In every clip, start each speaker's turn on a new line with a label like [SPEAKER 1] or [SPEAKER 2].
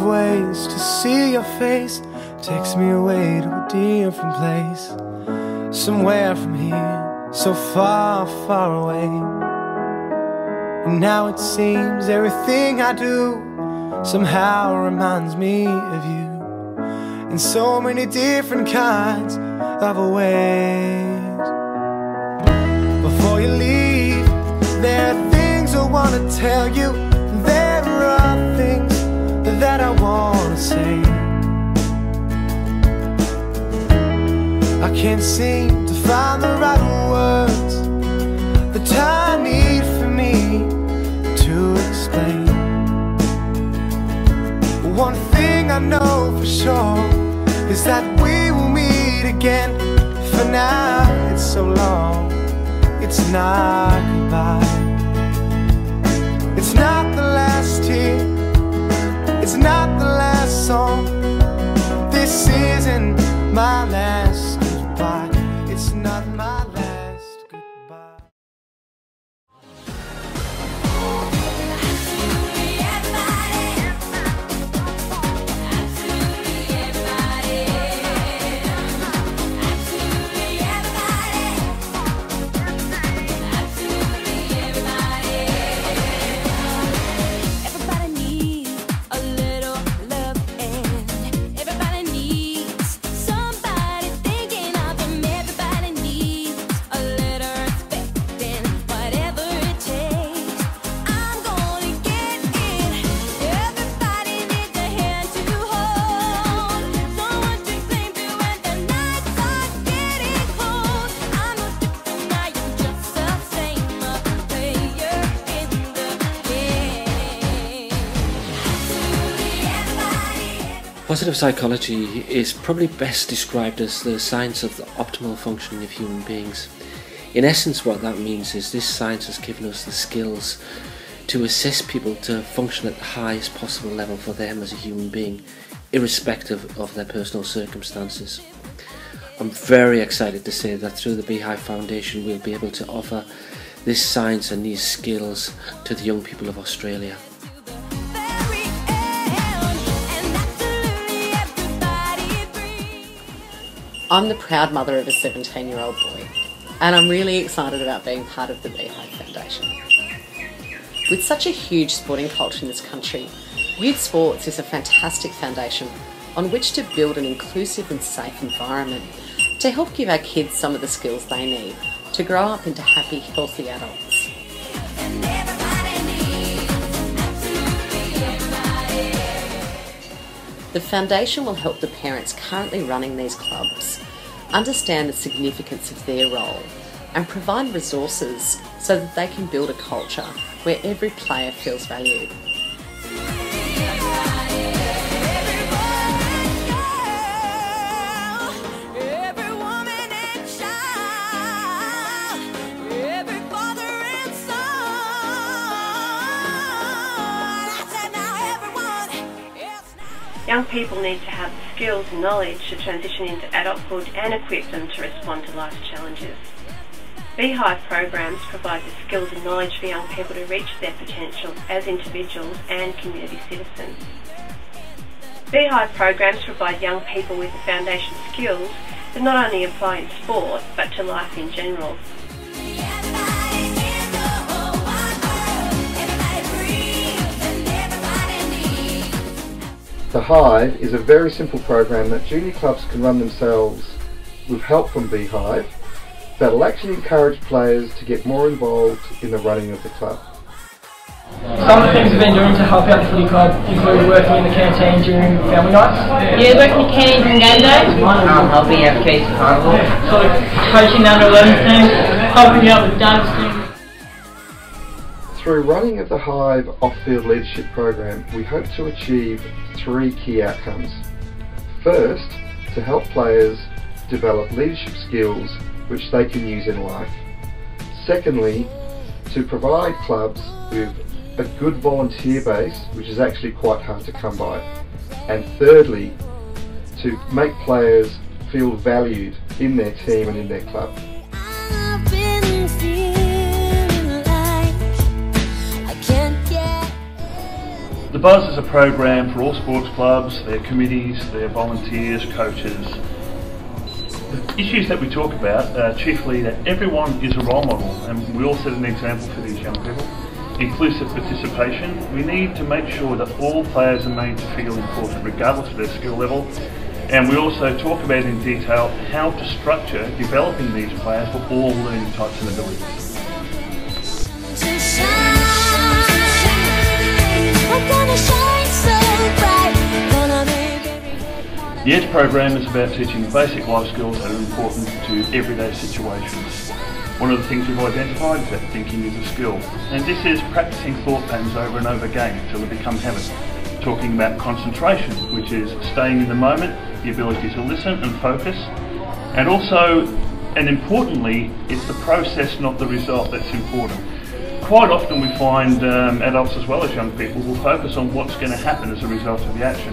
[SPEAKER 1] of ways to see your face. Takes me away to a different place, somewhere from here, so far, far away. And now it seems everything I do somehow reminds me of you, in so many different kinds of ways. Before you leave, there are things I want to tell you. There are things that I want to say. I can't seem to find the right words that I need for me to explain. One thing I know for sure is that we will meet again. For now, it's so long, it's not goodbye. It's not the last tear, it's not the last song. This isn't my last goodbye. It's not my last goodbye.
[SPEAKER 2] Positive psychology is probably best described as the science of the optimal functioning of human beings. In essence, what that means is this science has given us the skills to assist people to function at the highest possible level for them as a human being, irrespective of their personal circumstances. I'm very excited to say that through the Beehive Foundation we'll be able to offer this science and these skills to the young people of Australia.
[SPEAKER 3] I'm the proud mother of a 17-year-old boy, and I'm really excited about being part of the Beehive Foundation. With such a huge sporting culture in this country, youth sports is a fantastic foundation on which to build an inclusive and safe environment to help give our kids some of the skills they need to grow up into happy, healthy adults. The Foundation will help the parents currently running these clubs understand the significance of their role and provide resources so that they can build a culture where every player feels valued.
[SPEAKER 4] Young people need to have the skills and knowledge to transition into adulthood and equip them to respond to life's challenges. Beehive programs provide the skills and knowledge for young people to reach their potential as individuals and community citizens. Beehive programs provide young people with the foundation skills that not only apply in sport but to life in general.
[SPEAKER 5] The Hive is a very simple program that junior clubs can run themselves with help from Beehive that will actually encourage players to get more involved in the running of the club.
[SPEAKER 6] Some of the things we've been doing to help out the footy club include working in the canteen during family nights.
[SPEAKER 7] Yeah, working in the canteen during game days.
[SPEAKER 6] Helping out Keith Carnival.
[SPEAKER 7] Sort of coaching the under 11 team, helping out with dance team.
[SPEAKER 5] Through running of the Hive off-field leadership program, we hope to achieve 3 key outcomes. First, to help players develop leadership skills which they can use in life. Secondly, to provide clubs with a good volunteer base, which is actually quite hard to come by. And thirdly, to make players feel valued in their team and in their club.
[SPEAKER 8] The Buzz is a program for all sports clubs, their committees, their volunteers, coaches. The issues that we talk about are chiefly that everyone is a role model, and we all set an example for these young people. Inclusive participation. We need to make sure that all players are made to feel important regardless of their skill level, and we also talk about in detail how to structure developing these players for all learning types and abilities. The EDGE program is about teaching basic life skills that are important to everyday situations. One of the things we've identified is that thinking is a skill, and this is practicing thought patterns over and over again until they become habits. Talking about concentration, which is staying in the moment, the ability to listen and focus, and also, and importantly, it's the process, not the result, that's important. Quite often we find adults as well as young people will focus on what's going to happen as a result of the action.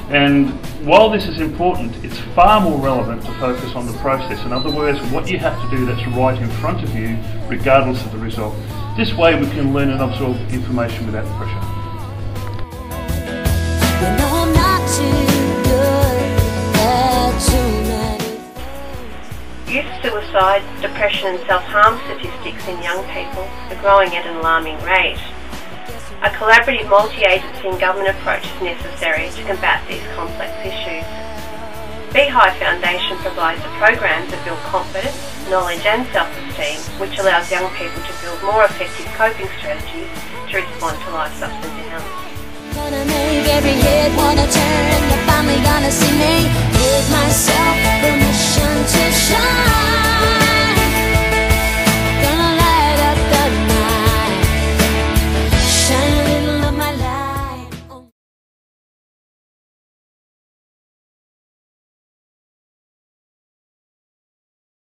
[SPEAKER 8] And while this is important, it's far more relevant to focus on the process. In other words, what you have to do that's right in front of you, regardless of the result. This way we can learn and absorb information without pressure.
[SPEAKER 4] Youth suicide, depression and self-harm statistics in young people are growing at an alarming rate. A collaborative multi-agency and government approach is necessary to combat these complex issues. Beehive Foundation provides a program to build confidence, knowledge and self-esteem, which allows young people to build more effective coping strategies to respond to life's ups and downs.
[SPEAKER 9] Gonna make every head wanna turn, you're finally gonna see me.